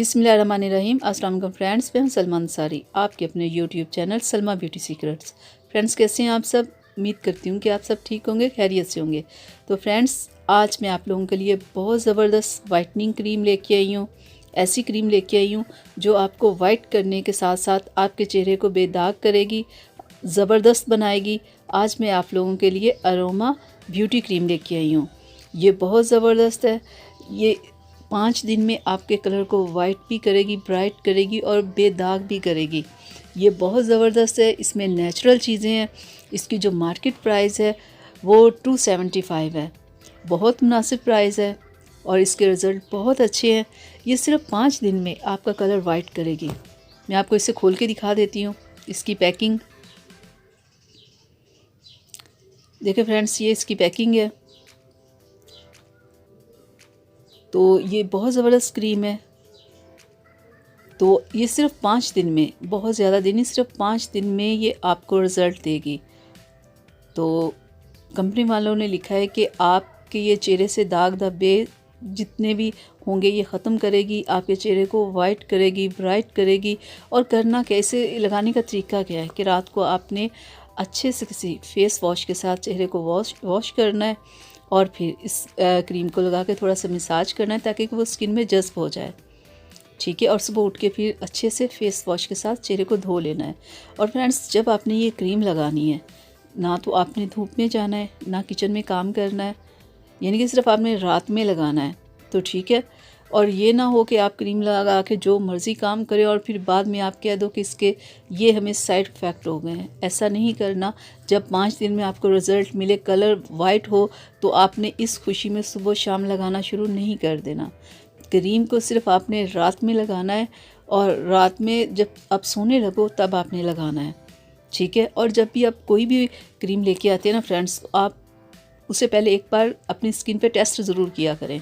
बिस्मिल्लाहिर्रहमानिर्रहीम। अस्सलाम वालेकुम फ्रेंड्स, मैं हूं सलमा अंसारी, आपके अपने YouTube channel Salma beauty secrets. Friends, कैसे हैं आप सब? उम्मीद करती हूं कि आप सब ठीक होंगे, खैरियत से होंगे। तो फ्रेंड्स, आज मैं आप लोगों के लिए बहुत ज़बरदस्त वाइटनिंग क्रीम लेके आई हूँ। ऐसी क्रीम लेके आई हूँ जो आपको वाइट करने के साथ साथ आपके चेहरे को बेदाग करेगी, ज़बरदस्त बनाएगी। आज मैं आप लोगों के लिए अरोमा ब्यूटी क्रीम लेके आई हूँ। ये बहुत ज़बरदस्त है। ये 5 दिन में आपके कलर को वाइट भी करेगी, ब्राइट करेगी और बेदाग भी करेगी। ये बहुत ज़बरदस्त है। इसमें नेचुरल चीज़ें हैं। इसकी जो मार्केट प्राइस है वो 275 है। बहुत मुनासिब प्राइस है और इसके रिज़ल्ट बहुत अच्छे हैं। ये सिर्फ 5 दिन में आपका कलर वाइट करेगी। मैं आपको इसे खोल के दिखा देती हूँ। इसकी पैकिंग देखिए फ्रेंड्स, ये इसकी पैकिंग है। तो ये बहुत ज़बरदस्त क्रीम है। तो ये सिर्फ 5 दिन में, बहुत ज़्यादा दिन नहीं, सिर्फ 5 दिन में ये आपको रिज़ल्ट देगी। तो कंपनी वालों ने लिखा है कि आपके ये चेहरे से दाग धब्बे जितने भी होंगे ये ख़त्म करेगी, आपके चेहरे को वाइट करेगी, ब्राइट करेगी। और करना कैसे, लगाने का तरीका क्या है कि रात को आपने अच्छे से किसी फेस वॉश के साथ चेहरे को वॉश करना है और फिर इस क्रीम को लगा के थोड़ा सा मसाज करना है ताकि वो स्किन में जज़्ब हो जाए। ठीक है। और सुबह उठ के फिर अच्छे से फेस वॉश के साथ चेहरे को धो लेना है। और फ्रेंड्स, जब आपने ये क्रीम लगानी है, ना तो आपने धूप में जाना है, ना किचन में काम करना है, यानी कि सिर्फ आपने रात में लगाना है। तो ठीक है। और ये ना हो कि आप क्रीम लगा के जो मर्ज़ी काम करें और फिर बाद में आप कह दो कि इसके ये हमें साइड इफ़ेक्ट हो गए हैं। ऐसा नहीं करना। जब 5 दिन में आपको रिज़ल्ट मिले, कलर वाइट हो, तो आपने इस खुशी में सुबह शाम लगाना शुरू नहीं कर देना। क्रीम को सिर्फ आपने रात में लगाना है और रात में जब आप सोने लगो तब आपने लगाना है। ठीक है। और जब भी आप कोई भी क्रीम लेके आते हैं ना फ्रेंड्स, तो आप उसे पहले एक बार अपनी स्किन पे टेस्ट ज़रूर किया करें।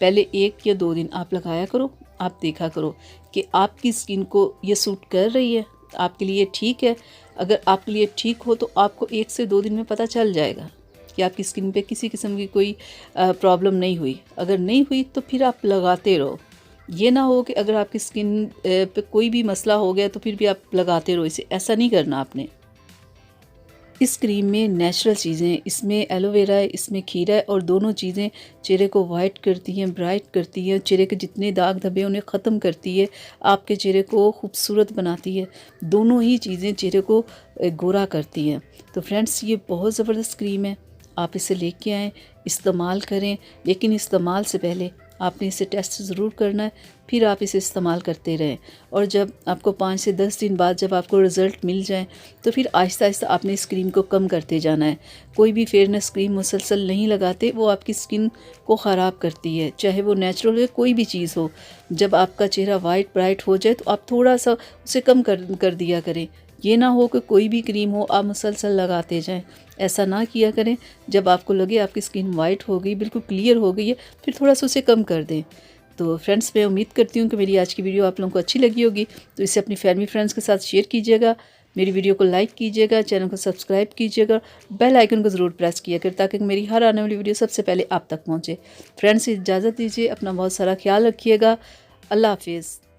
पहले 1 या 2 दिन आप लगाया करो, आप देखा करो कि आपकी स्किन को ये सूट कर रही है, आपके लिए ठीक है। अगर आपके लिए ठीक हो तो आपको 1 से 2 दिन में पता चल जाएगा कि आपकी स्किन पे किसी किस्म की कोई प्रॉब्लम नहीं हुई। अगर नहीं हुई तो फिर आप लगाते रहो। ये ना हो कि अगर आपकी स्किन पे कोई भी मसला हो गया तो फिर भी आप लगाते रहो इसे। ऐसा नहीं करना आपने। इस क्रीम में नेचुरल चीज़ें, इसमें एलोवेरा है, इसमें खीरा है और दोनों चीज़ें चेहरे को वाइट करती हैं, ब्राइट करती हैं, चेहरे के जितने दाग धब्बे उन्हें ख़त्म करती है, आपके चेहरे को खूबसूरत बनाती है। दोनों ही चीज़ें चेहरे को गोरा करती हैं। तो फ्रेंड्स, ये बहुत ज़बरदस्त क्रीम है। आप इसे लेके आएँ, इस्तेमाल करें, लेकिन इस्तेमाल से पहले आपने इसे टेस्ट ज़रूर करना है, फिर आप इसे इस्तेमाल करते रहें। और जब आपको 5 से 10 दिन बाद जब आपको रिज़ल्ट मिल जाए तो फिर आहिस्ता आहिस्ता आपने इस क्रीम को कम करते जाना है। कोई भी फेयरनेस क्रीम मुसलसल नहीं लगाते, वो आपकी स्किन को ख़राब करती है, चाहे वो नेचुरल हो कोई भी चीज़ हो। जब आपका चेहरा वाइट ब्राइट हो जाए तो आप थोड़ा सा उसे कम कर दिया करें। ये ना हो कि कोई भी क्रीम हो आप मुसलसल लगाते जाएं। ऐसा ना किया करें। जब आपको लगे आपकी स्किन वाइट हो गई, बिल्कुल क्लियर हो गई है, फिर थोड़ा सा उसे कम कर दें। तो फ्रेंड्स, मैं उम्मीद करती हूँ कि मेरी आज की वीडियो आप लोगों को अच्छी लगी होगी। तो इसे अपनी फैमिली फ्रेंड्स के साथ शेयर कीजिएगा, मेरी वीडियो को लाइक कीजिएगा, चैनल को सब्सक्राइब कीजिएगा, बेल आइकन को ज़रूर प्रेस किया करें ताकि मेरी हर आने वाली वीडियो सबसे पहले आप तक पहुँचे। फ्रेंड्स, इजाज़त दीजिए, अपना बहुत सारा ख्याल रखिएगा। अल्लाह हाफिज़।